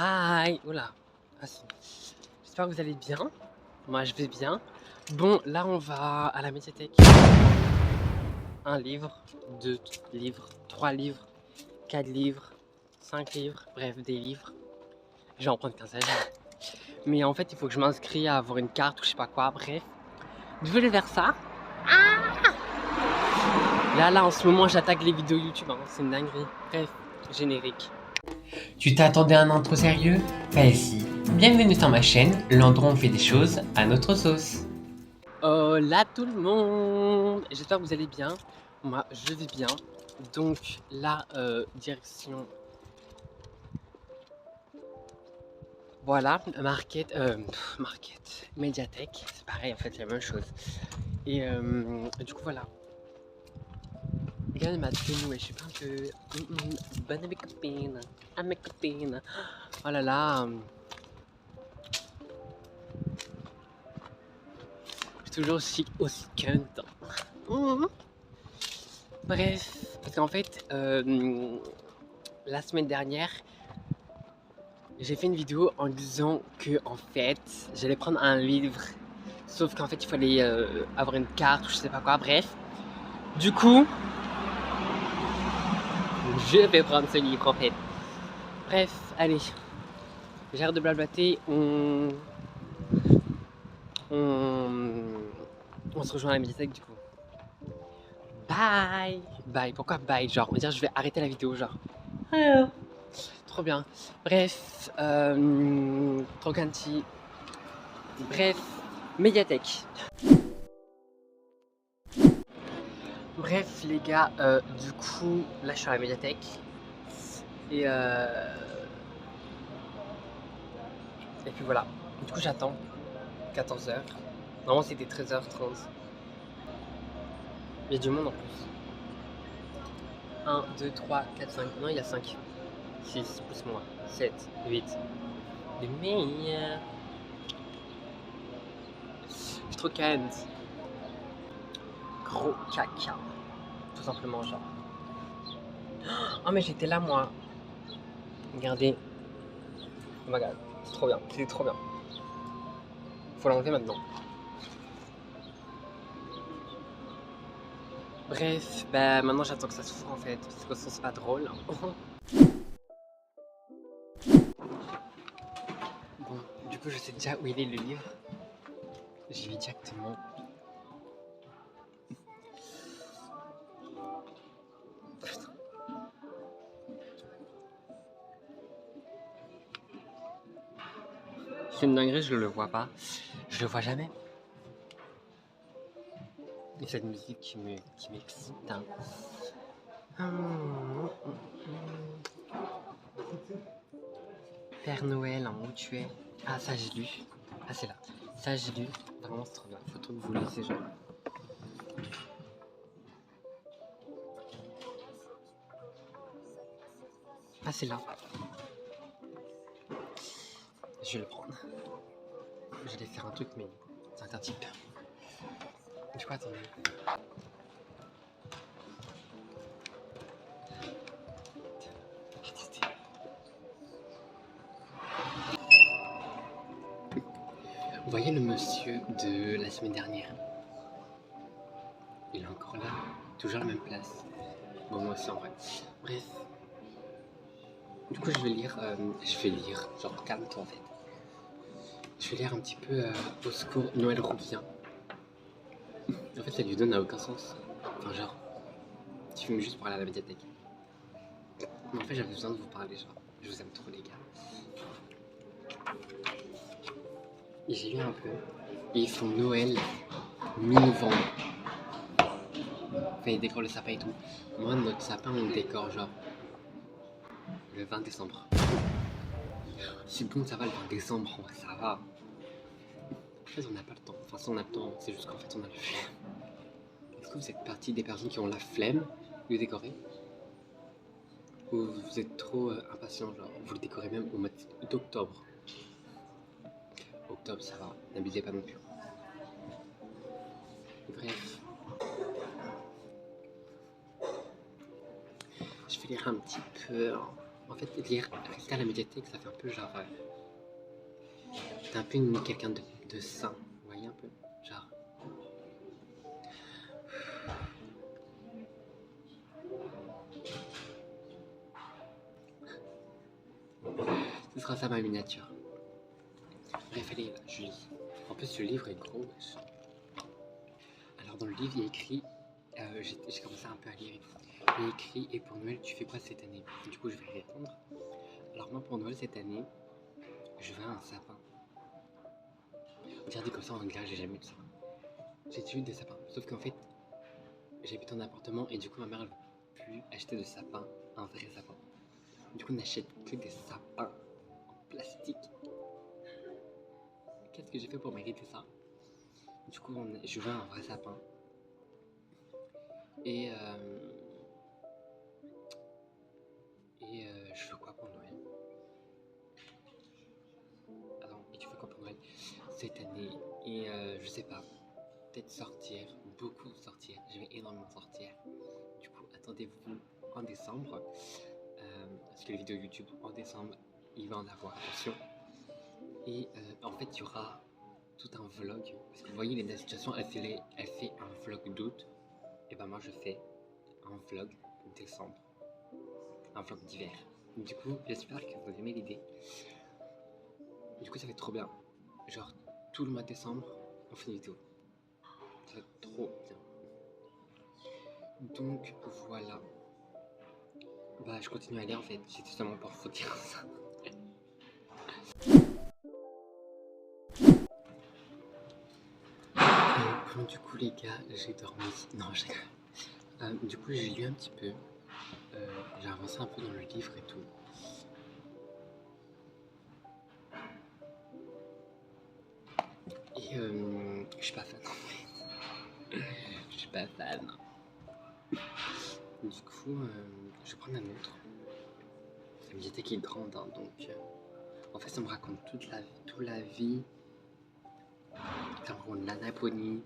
Hi! Oula! Ah, j'espère que vous allez bien. Moi, je vais bien. Bon, là, on va à la médiathèque. Un livre, deux livres, 3 livres, 4 livres, 5 livres, bref, des livres. Je vais en prendre qu'un seul. Mais en fait, il faut que je m'inscris à avoir une carte ou je sais pas quoi, bref. Je voulais faire ça. Là, en ce moment, j'attaque les vidéos YouTube, hein. C'est une dinguerie. Bref, générique. Tu t'attendais à un intro sérieux? Pas ici. Bienvenue sur ma chaîne, l'endroit où on fait des choses à notre sauce. Hola tout le monde! J'espère que vous allez bien. Moi, je vais bien. Donc là, direction... Voilà, market, médiathèque. C'est pareil, en fait, c'est la même chose. Et du coup, voilà. Regardez ma tenue, je suis pas un peu... bonne à mes copines. À mes copines. Oh là là. Je suis toujours aussi cunt. Bref, parce qu'en fait, la semaine dernière, j'ai fait une vidéo en disant que en fait, j'allais prendre un livre, sauf qu'en fait, il fallait avoir une carte ou je sais pas quoi. Bref, du coup, je vais prendre ce livre en fait. Bref, allez, j'arrête de blablater. On se rejoint à la médiathèque du coup. Bye, bye. Pourquoi bye? Genre, on va dire, je vais arrêter la vidéo, genre. Hello. Trop bien. Bref, trop gentil. Bref, médiathèque. Bref, les gars, du coup, là je suis à la médiathèque. Et puis voilà. Du coup, j'attends 14h. Normalement, c'était 13h30. Il y a du monde en plus. 1, 2, 3, 4, 5. Non, il y a 5. 6 plus moi. 7, 8. Des meilleurs. Je suis trop calme. Gros caca. Tout simplement, genre. Oh, mais j'étais là, moi. Regardez. Oh my god. C'est trop bien. C'est trop bien. Faut l'enlever maintenant. Bref, bah maintenant j'attends que ça s'ouvre en fait, parce que sinon c'est pas drôle. Bon, du coup je sais déjà où il est le livre. J'y vais directement. Putain. C'est une dinguerie, je le vois pas. Je le vois jamais. Et cette musique qui m'excite. Hein. Père Noël, hein, où tu es? Ah, ça j'ai lu. Ah, c'est là. Ça j'ai lu. Vraiment, c'est trop bien. Faut trop que vous lisez, genre. Ah, c'est là. Je vais le prendre. J'allais faire un truc, mais c'est interdit. Du coup, attendez. Vous voyez le monsieur de la semaine dernière? Il est encore là, toujours à la même place. Bon, moi aussi en vrai. Bref. Du coup, je vais lire, genre calme-toi en fait. Je vais lire un petit peu Au secours, Noël revient. En fait, la vidéo n'a aucun sens. Enfin, genre, tu filmes juste pour aller à la médiathèque. Mais en fait, j'avais besoin de vous parler, genre. Je vous aime trop, les gars. Et j'ai lu un peu. Et ils font Noël mi-novembre. Enfin, ils décorent le sapin et tout. Moi, notre sapin, on le décore, genre, le 20 décembre. C'est bon, ça va le 20 décembre, en vrai, ça va. En fait, on n'a pas le temps. Enfin, si on a le temps, c'est juste qu'en fait, on a le flemme. Est-ce que vous êtes partie des personnes qui ont la flemme de décorer? Ou vous êtes trop impatient, genre, vous le décorez même au mois d'octobre? Octobre, ça va, n'abusez pas non plus. Bref. Je vais lire un petit peu. En fait, lire, rester à la médiathèque, ça fait un peu genre. T'es un peu quelqu'un de sain, vous voyez un peu? Genre. Ce sera ça ma miniature. Bref, allez, je lis. En plus, ce livre est gros. Alors, dans le livre, il y a écrit. J'ai commencé un peu à lire et tout. Il y a écrit: et pour Noël, tu fais quoi cette année? Du coup, je vais répondre. Alors, moi, pour Noël cette année, je veux un sapin. On dirait dit comme ça en anglais, j'ai jamais eu de sapin. J'ai toujours eu des sapins. Sauf qu'en fait, j'habite en appartement et du coup, ma mère ne veut plus acheter de sapin, un vrai sapin. Du coup, on n'achète que des sapins en plastique. Qu'est-ce que j'ai fait pour mériter ça? Du coup, je veux un vrai sapin. Et je veux quoi pour Noël? Attends, et tu fais quoi pour Noël cette année? Et je sais pas, peut-être sortir, beaucoup sortir. Je vais énormément sortir. Du coup, attendez-vous en décembre. Parce que les vidéos YouTube en décembre, il va en avoir, attention. Et en fait, il y aura tout un vlog. Parce que vous voyez, la situation, elle fait un vlog d'août. Et ben moi, je fais un vlog décembre. Un vlog d'hiver. Du coup, j'espère que vous aimez l'idée. Du coup, ça va être trop bien. Genre, tout le mois de décembre, on fait une vidéo. Ça va être trop bien. Donc, voilà. Bah, je continue à lire en fait. C'était seulement pour vous dire ça. Bon, du coup, les gars, j'ai dormi. Non, j'ai. Du coup, j'ai lu un petit peu. J'ai avancé un peu dans le livre et tout. Et je suis pas fan en fait. Je suis pas fan. Du coup, je vais prendre un autre. La médiathèque est grande, hein, donc en fait, ça me raconte toute la vie. Ça me raconte la Laponie.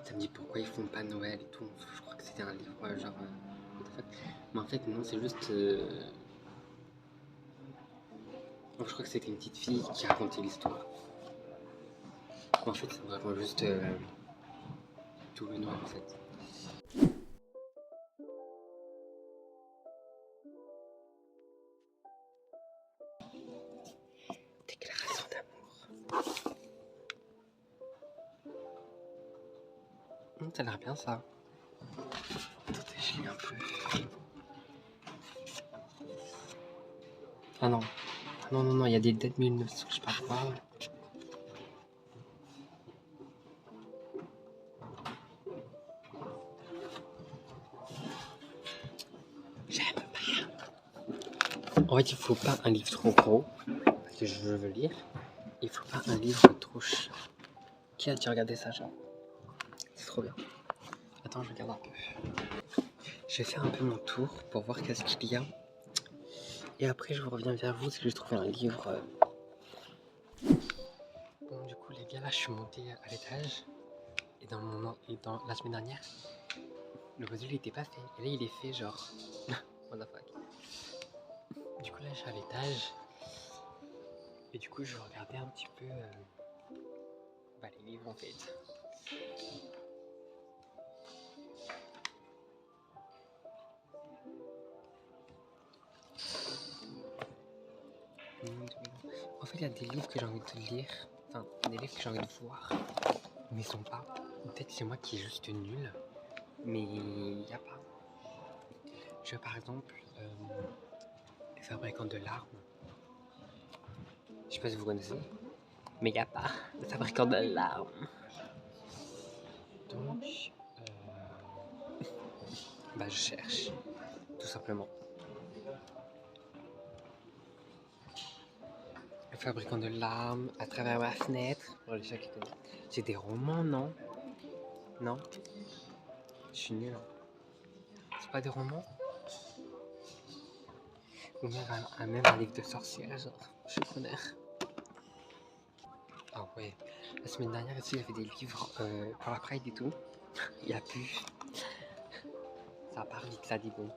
Ça me dit pourquoi ils font pas Noël et tout. Je crois que c'était un livre genre. Mais en fait, non, c'est juste. Je crois que c'était une petite fille qui racontait l'histoire. En fait, c'est vraiment juste tout le Noël en fait. Déclaration d'amour. Ça a l'air bien ça. Attendez, je lis un peu. Ah non. Non, il y a des dates 1900, je sais pas quoi. J'aime pas. En fait, il faut pas un livre trop gros, parce que je veux lire. Il faut pas un livre trop chiant. Qui a déjà regardé ça, genre? C'est trop bien. Attends, je regarde un peu. Je vais faire un peu mon tour pour voir qu'est-ce qu'il y a. Et après, je reviens vers vous parce que j'ai trouvé un livre. Bon, du coup, les gars, là, je suis monté à l'étage. Et dans la semaine dernière, le module n'était pas fait. Et là, il est fait, genre. What the fuck. Du coup, là, je suis à l'étage. Et du coup, je regardais un petit peu les livres en fait. En fait, il y a des livres que j'ai envie de lire. Enfin, des livres que j'ai envie de voir. Mais ils sont pas. Peut-être c'est moi qui est juste nul. Mais il n'y a pas. Je veux par exemple les fabricants de larmes. Je sais pas si vous connaissez. Mais il n'y a pas de fabricant de larmes. Donc, je cherche. Tout simplement. Le fabricant de larmes à travers ma fenêtre. Pour les gens qui connaissent. C'est des romans, non? Non? Je suis nul. C'est pas des romans? Ou même un livre de sorcière, genre. Je suis preneur. Ah ouais. La semaine dernière aussi, il y avait des livres pour la Pride et tout. Il y a plus. Ça part vite, ça dit donc.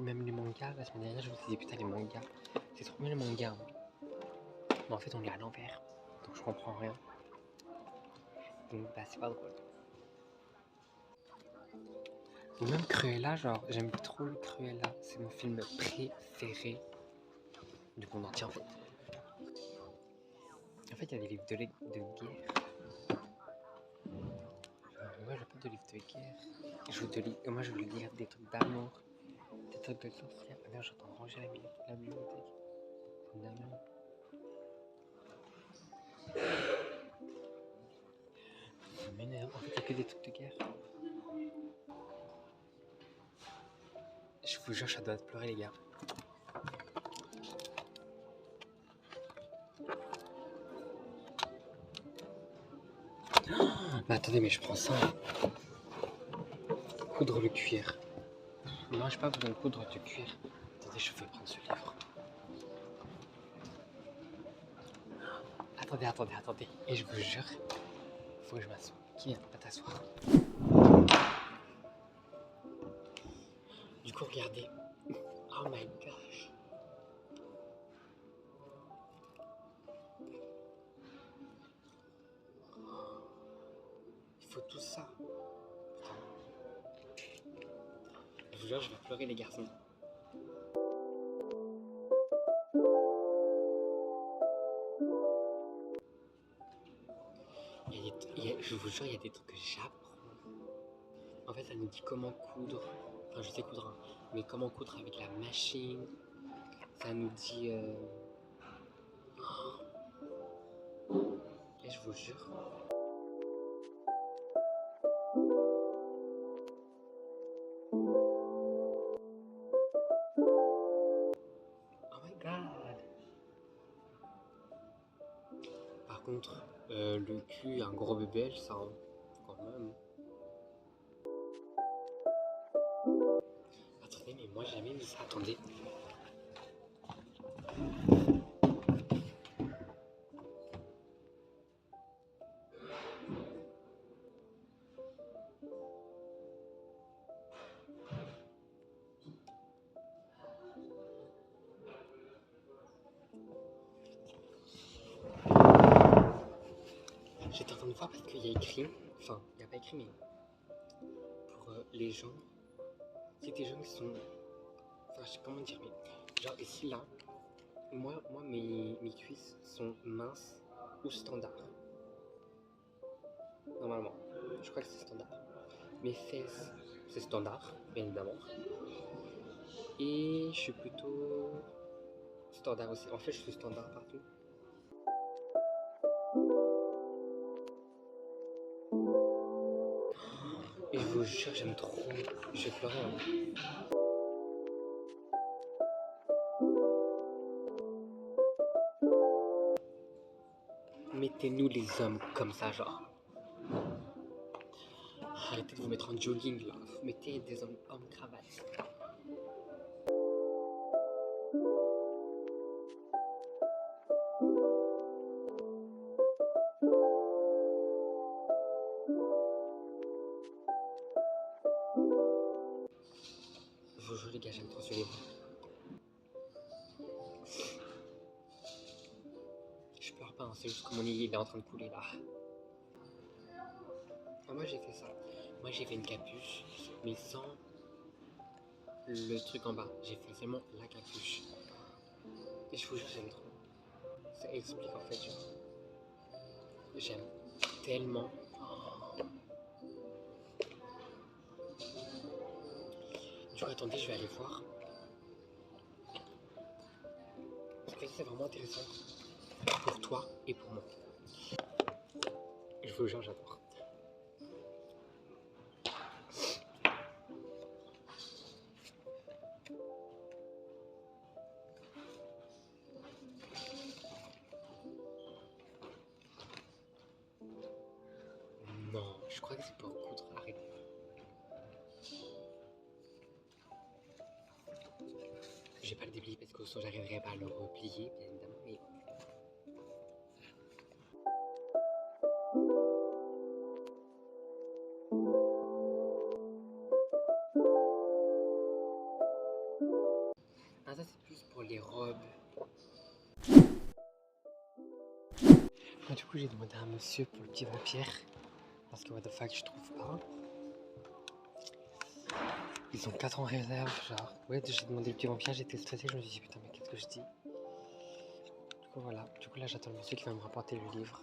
Même les mangas, la semaine dernière, je me disais putain, les mangas, c'est trop bien les mangas. Hein. Mais en fait, on est à l'envers, donc je comprends rien. Donc, bah, c'est pas drôle. Ou même Cruella, genre, j'aime trop le Cruella. C'est mon film préféré du monde entier, en fait. En fait, il y a des livres de guerre. Moi, j'ai pas de livres de guerre. Moi, je veux lire des trucs d'amour, des trucs de sorcière. Ah merde, j'entends ranger la bibliothèque. C'est une dinguerie. Ça m'énerve. En fait, il y a que des trucs de guerre. Je vous jure, ça doit pleurer, les gars. Mais attendez, mais je prends ça. Coudre le cuir. Non, je sais pas besoin de coudre du cuir. Attendez, je vais prendre ce livre. Attendez. Et je vous jure, faut que je m'assoie. Qui vient pas t'asseoir? Du coup, regardez. Oh my gosh. Il faut tout ça. Putain. Je vous jure, je vais pleurer, les garçons. Je vous jure, il y a des trucs que j'apprends. En fait, ça nous dit comment coudre. Enfin, je sais coudre, hein, mais comment coudre avec la machine. Ça nous dit. Et je vous jure. Oh my god. Par contre, le cul, un gros bébé, ça, hein, quand même. Attendez, mais moi j'ai jamais vu ça. Attendez. J'étais en train de voir parce qu'il y a écrit, enfin, il n'y a pas écrit, mais pour les gens, c'est des gens qui sont, enfin, je sais comment dire, mais genre ici, là, moi mes cuisses sont minces ou standard. Normalement, je crois que c'est standard. Mes fesses, c'est standard, bien évidemment. Et je suis plutôt standard aussi. En fait, je suis standard partout. Et je vous jure, j'aime trop. Je vais pleurer. Hein. Mettez-nous les hommes comme ça, genre. Arrêtez de vous mettre en jogging là. Mettez des hommes en cravate. Je vous jure, les gars, j'aime trop ce livre. Je pleure pas, hein, c'est juste que mon lit il est en train de couler là. Ah, moi j'ai fait ça. Moi j'ai fait une capuche, mais sans le truc en bas. J'ai fait seulement la capuche. Et je vous jure, j'aime trop. Ça explique en fait, genre. J'aime tellement. Du coup, attendez, je vais aller voir. Parce que c'est vraiment intéressant. Pour toi et pour moi. Je vous jure, j'adore. Non, je crois que c'est pour coudre. Arrêtez. Je vais pas le déplier parce que sinon j'arriverai pas à le replier, bien évidemment. Mais Du coup, j'ai demandé à un monsieur pour le petit vampire. Parce que what the fuck, je trouve pas. Ils ont 4 en réserve, genre. Ouais, j'ai demandé le petit vampire, j'étais stressé, je me suis dit putain, mais qu'est-ce que je dis? Du coup, voilà. Du coup, là, j'attends le monsieur qui va me rapporter le livre.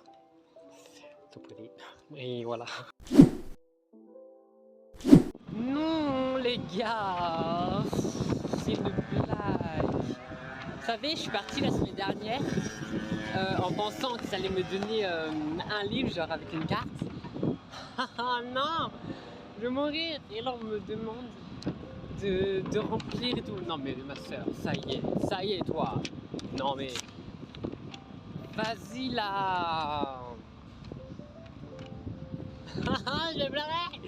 Tout poli. Et voilà. Non, les gars, c'est une blague. Vous savez, je suis partie la semaine dernière en pensant qu'ils allaient me donner un livre, genre avec une carte. Ah non, je vais mourir. Et là, on me demande de remplir et tout. Non, mais ma soeur, ça y est, toi. Non, mais vas-y là. Je vais pleurer.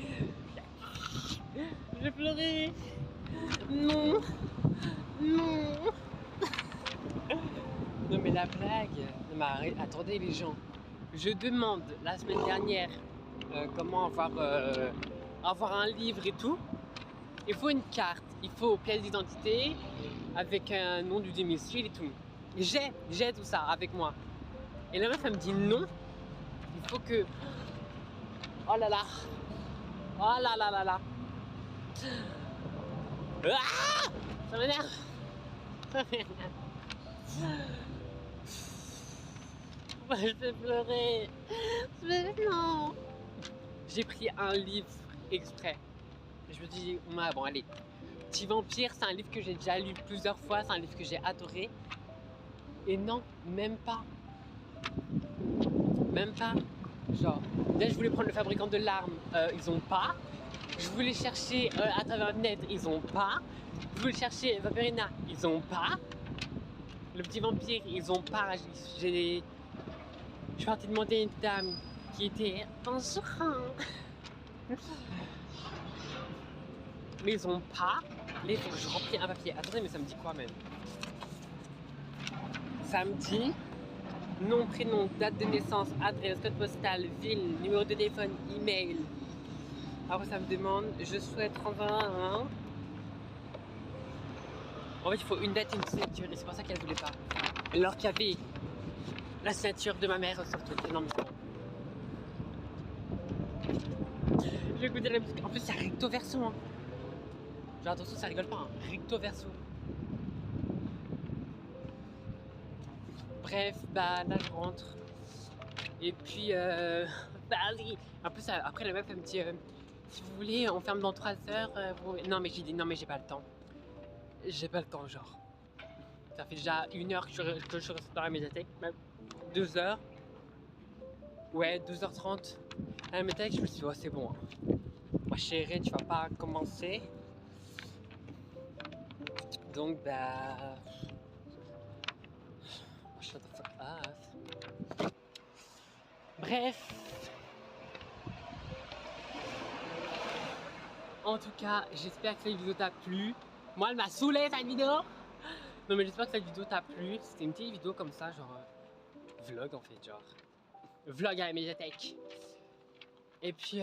Je vais pleurer. Non, non. Non mais la blague, non, mais attendez les gens, je demande la semaine dernière comment avoir un livre et tout, il faut une carte, il faut pièce d'identité avec un nom du domicile et tout. J'ai tout ça avec moi. Et la meuf elle me dit non, il faut que... Oh là là, oh là là là là. Ah, ça m'énerve, ça m'énerve. Je vais pleurer. Non. J'ai pris un livre exprès. Je me dis, ouais, bon, allez. Petit Vampire, c'est un livre que j'ai déjà lu plusieurs fois. C'est un livre que j'ai adoré. Et non, même pas. Même pas. Genre, là, je voulais prendre le fabricant de larmes. Ils ont pas. Je voulais chercher à travers le net. Ils ont pas. Je voulais chercher Vampirina. Ils ont pas. Le Petit Vampire, ils ont pas. Je suis partie demander à une dame qui était en souffrance. Mais ils ont pas. Là, il faut que je remplisse un papier. Attendez, mais ça me dit quoi même? Ça me dit nom, prénom, date de naissance, adresse, code postal, ville, numéro de téléphone, email. Après, ça me demande je souhaite renvoyer un. En fait, il faut une date et une signature. Et c'est pour ça qu'elle voulait pas. Alors qu'il y avait la signature de ma mère sur tout. Non, mais c'est bon. Je vais écouter la musique. En plus, c'est recto verso. Hein. Genre, attention, ça rigole pas. Hein. Recto verso. Bref, bah là, je rentre. Et puis, bah oui. En plus, après, la meuf, elle me dit si vous voulez, on ferme dans 3 heures. Non, mais j'ai dit non, mais j'ai pas le temps. J'ai pas le temps, genre. Ça fait déjà 1 heure que je suis resté dans la médiathèque. Même 2 heures. Ouais, 2h30 à la médiathèque. Je me suis dit, oh, c'est bon. Hein. Ma chérie, tu vas pas commencer. Donc, bah. Shut the fuck up. Bref. En tout cas, j'espère que cette vidéo t'a plu. Moi, elle m'a saoulé cette vidéo. Non, mais j'espère que cette vidéo t'a plu. C'était une petite vidéo comme ça, genre vlog en fait, genre vlog à la médiathèque. Et puis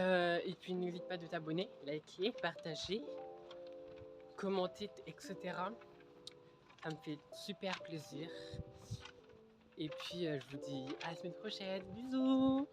n'oublie pas de t'abonner, liker, partager, commenter, etc. Ça me fait super plaisir. Et puis je vous dis à la semaine prochaine. Bisous.